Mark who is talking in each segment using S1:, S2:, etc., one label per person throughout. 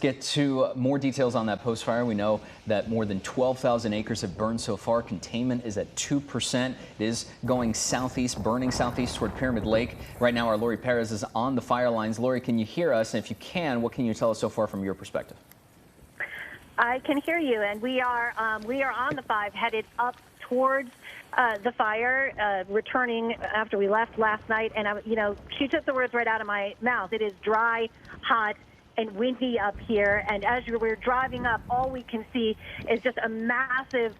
S1: Get to more details on that post fire. We know that more than 12,000 acres have burned so far. Containment is at 2%. It is going southeast, burning southeast toward Pyramid Lake. Right now, our Laurie Perez is on the fire lines. Laurie, can you hear us? And if you can, what can you tell us so far from your perspective?
S2: I can hear you, and we are on the 5, headed up towards the fire, returning after we left last night. And she took the words right out of my mouth. It is dry, hot, and windy up here, and as we're driving up, all we can see is just a massive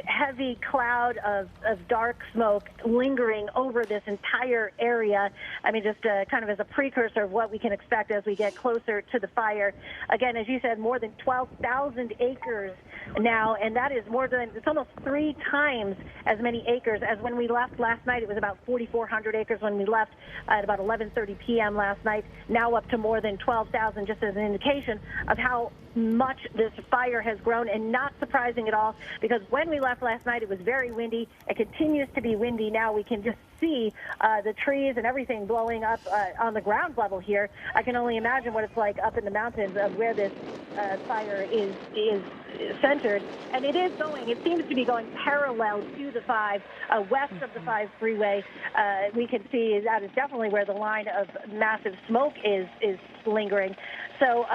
S2: heavy cloud of dark smoke lingering over this entire area. I mean, just kind of as a precursor of what we can expect as we get closer to the fire. Again, as you said, more than 12,000 acres now, and that is it's almost 3 times as many acres as when we left last night. It was about 4,400 acres when we left at about 11:30 p.m. last night, now up to more than 12,000, just as an indication of how much this fire has grown, and not surprising at all, because when we left last night, it was very windy. It continues to be windy now. We can just see the trees and everything blowing up on the ground level here. I can only imagine what it's like up in the mountains of where this fire is centered. And it seems to be going parallel to the 5, west of the 5 freeway. We can see that is definitely where the line of massive smoke is lingering. So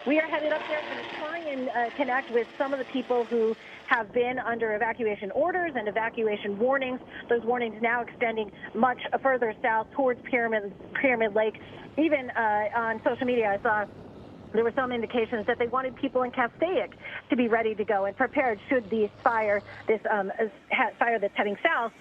S2: we are headed up there to try and connect with some of the people who have been under evacuation orders and evacuation warnings. Those warnings now extending much further south towards Pyramid Lake. Even on social media, I saw there were some indications that they wanted people in Castaic to be ready to go and prepared should this fire that's heading south,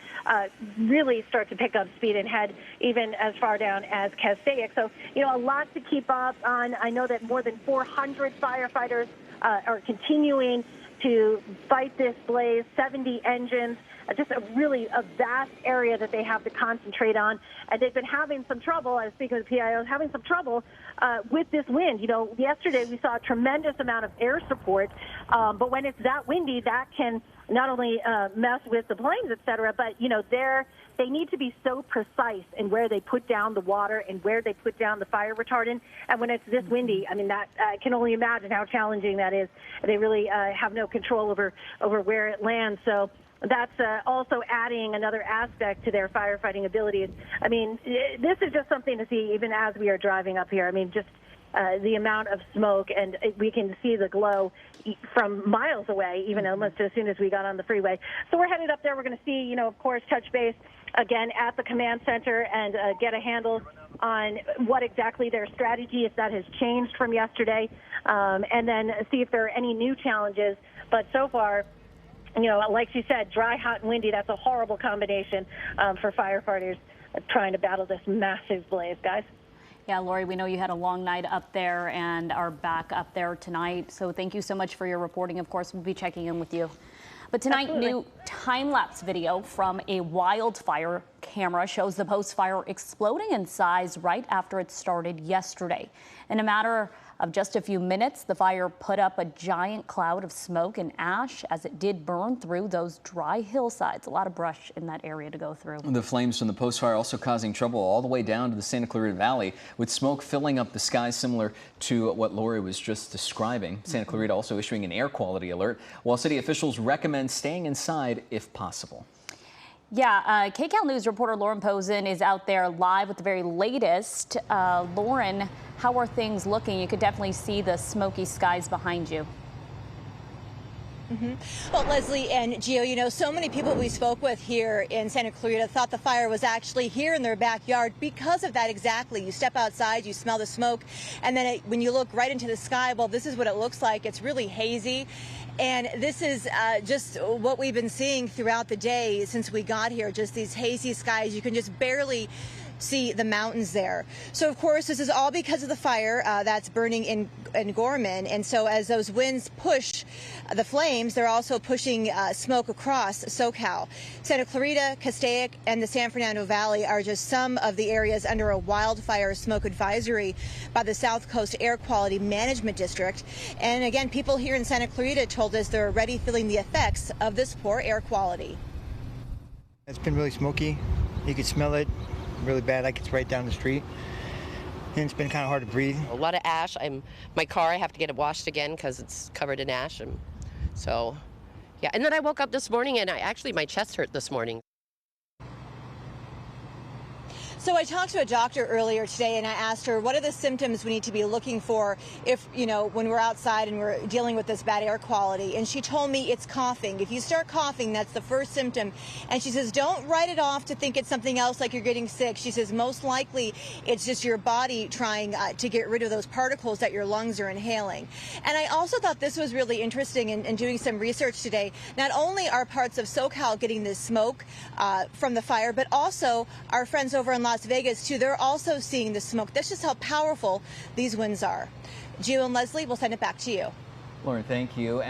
S2: really start to pick up speed and head even as far down as Castaic. So, a lot to keep up on. I know that more than 400 firefighters are continuing to fight this blaze, 70 engines, just a vast area that they have to concentrate on. And they've been having some trouble, I was speaking with the PIOs, having some trouble with this wind. Yesterday we saw a tremendous amount of air support, but when it's that windy, that can not only mess with the planes, et cetera, but, they need to be so precise in where they put down the water and where they put down the fire retardant. And when it's this windy, I mean, that I can only imagine how challenging that is. They really have no control over where it lands. So that's also adding another aspect to their firefighting abilities. I mean, this is just something to see even as we are driving up here. I mean, just the amount of smoke, and we can see the glow from miles away, even almost as soon as we got on the freeway. So we're headed up there. We're going to see, of course, touch base again at the command center and get a handle on what exactly their strategy, if that has changed from yesterday, and then see if there are any new challenges. But so far, like she said, dry, hot, and windy, that's a horrible combination for firefighters trying to battle this massive blaze, guys.
S3: Yeah, Laurie, we know you had a long night up there and are back up there tonight. So thank you so much for your reporting. Of course, we'll be checking in with you. But tonight,
S2: Absolutely.
S3: New time-lapse video from a wildfire camera shows the post fire exploding in size right after it started yesterday. In a matter of just a few minutes, the fire put up a giant cloud of smoke and ash as it did burn through those dry hillsides. A lot of brush in that area to go through.
S1: The flames from the post fire also causing trouble all the way down to the Santa Clarita Valley, with smoke filling up the sky, similar to what Laurie was just describing. Santa Clarita also issuing an air quality alert, while city officials recommend staying inside if possible.
S3: Yeah, KCAL News reporter Lauren Pozen is out there live with the very latest. Lauren, how are things looking? You could definitely see the smoky skies behind you.
S4: Well, Leslie and Gio, so many people we spoke with here in Santa Clarita thought the fire was actually here in their backyard because of that exactly. You step outside, you smell the smoke, and then when you look right into the sky, well, this is what it looks like. It's really hazy. And this is just what we've been seeing throughout the day since we got here, just these hazy skies. You can just barely see the mountains there. So, of course, this is all because of the fire that's burning in Gorman. And so as those winds push the flames, they're also pushing smoke across SoCal. Santa Clarita, Castaic, and the San Fernando Valley are just some of the areas under a wildfire smoke advisory by the South Coast Air Quality Management District. And again, people here in Santa Clarita told us they're already feeling the effects of this poor air quality.
S5: It's been really smoky. You could smell it really bad, like it's right down the street. and it's been kind of hard to breathe.
S6: A lot of ash. My car, I have to get it washed again because it's covered in ash. And so, yeah. And then I woke up this morning and my chest hurt this morning.
S4: So I talked to a doctor earlier today and I asked her, what are the symptoms we need to be looking for if, when we're outside and we're dealing with this bad air quality? And she told me it's coughing. If you start coughing, that's the first symptom. And she says, don't write it off to think it's something else like you're getting sick. She says, most likely it's just your body trying to get rid of those particles that your lungs are inhaling. And I also thought this was really interesting in doing some research today. Not only are parts of SoCal getting this smoke from the fire, but also our friends over in Las Vegas, too, they're also seeing the smoke. That's just how powerful these winds are. Gio and Leslie, we'll send it back to you.
S1: Lauren, thank you.